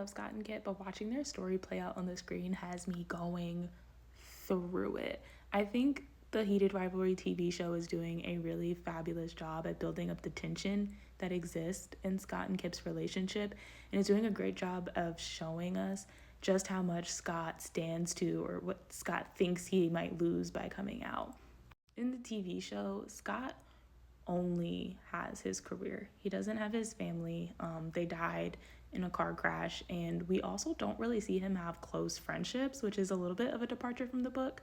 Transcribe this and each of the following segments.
love Scott and Kit, but watching their story play out on the screen has me going through it. I think the Heated Rivalry TV show is doing a really fabulous job at building up the tension that exists in Scott and Kip's relationship, and it's doing a great job of showing us just how much Scott stands to, or what Scott thinks he might lose by coming out. In the TV show, Scott only has his career. He doesn't have his family. They died in a car crash, and we also don't really see him have close friendships, which is a little bit of a departure from the book.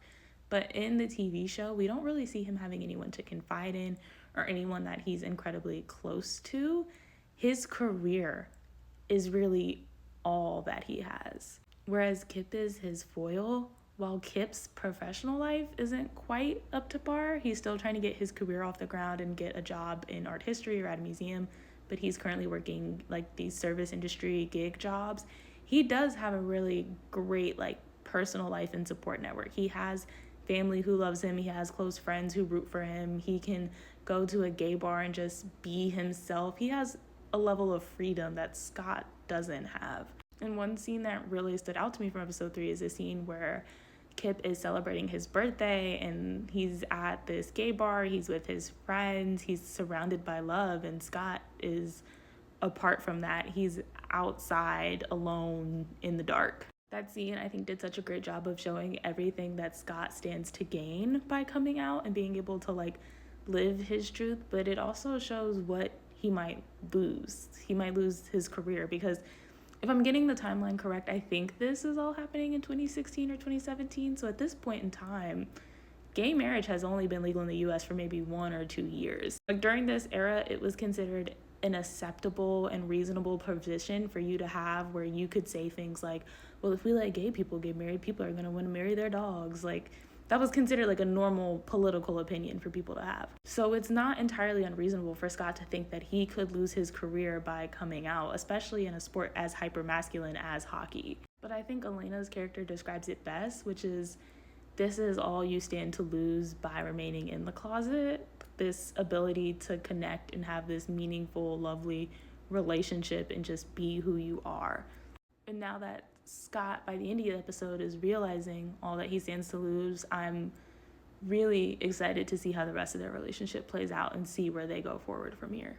But in the TV show, we don't really see him having anyone to confide in or anyone that he's incredibly close to. His career is really all that he has. Whereas Kip is his foil. While Kip's professional life isn't quite up to par, he's still trying to get his career off the ground and get a job in art history or at a museum, but he's currently working like these service industry gig jobs. He does have a really great like personal life and support network. He has family who loves him. He has close friends who root for him. He can go to a gay bar and just be himself. He has a level of freedom that Scott doesn't have. And one scene that really stood out to me from episode 3 is a scene where Kip is celebrating his birthday and he's at this gay bar. He's with his friends. He's surrounded by love, and Scott is apart from that. He's outside alone in the dark. That scene, I think, did such a great job of showing everything that Scott stands to gain by coming out and being able to like live his truth, but it also shows what he might lose. He might lose his career, because if I'm getting the timeline correct, I think this is all happening in 2016 or 2017. So at this point in time, gay marriage has only been legal in the US for maybe 1 or 2 years. Like during this era, it was considered an acceptable and reasonable position for you to have, where you could say things like, well, if we let gay people get married, people are going to want to marry their dogs. Like that was considered like a normal political opinion for people to have. So it's not entirely unreasonable for Scott to think that he could lose his career by coming out, especially in a sport as hyper-masculine as hockey. But I think Elena's character describes it best, which is, this is all you stand to lose by remaining in the closet. This ability to connect and have this meaningful, lovely relationship and just be who you are. And now that Scott, by the end of the episode, is realizing all that he stands to lose, I'm really excited to see how the rest of their relationship plays out and see where they go forward from here.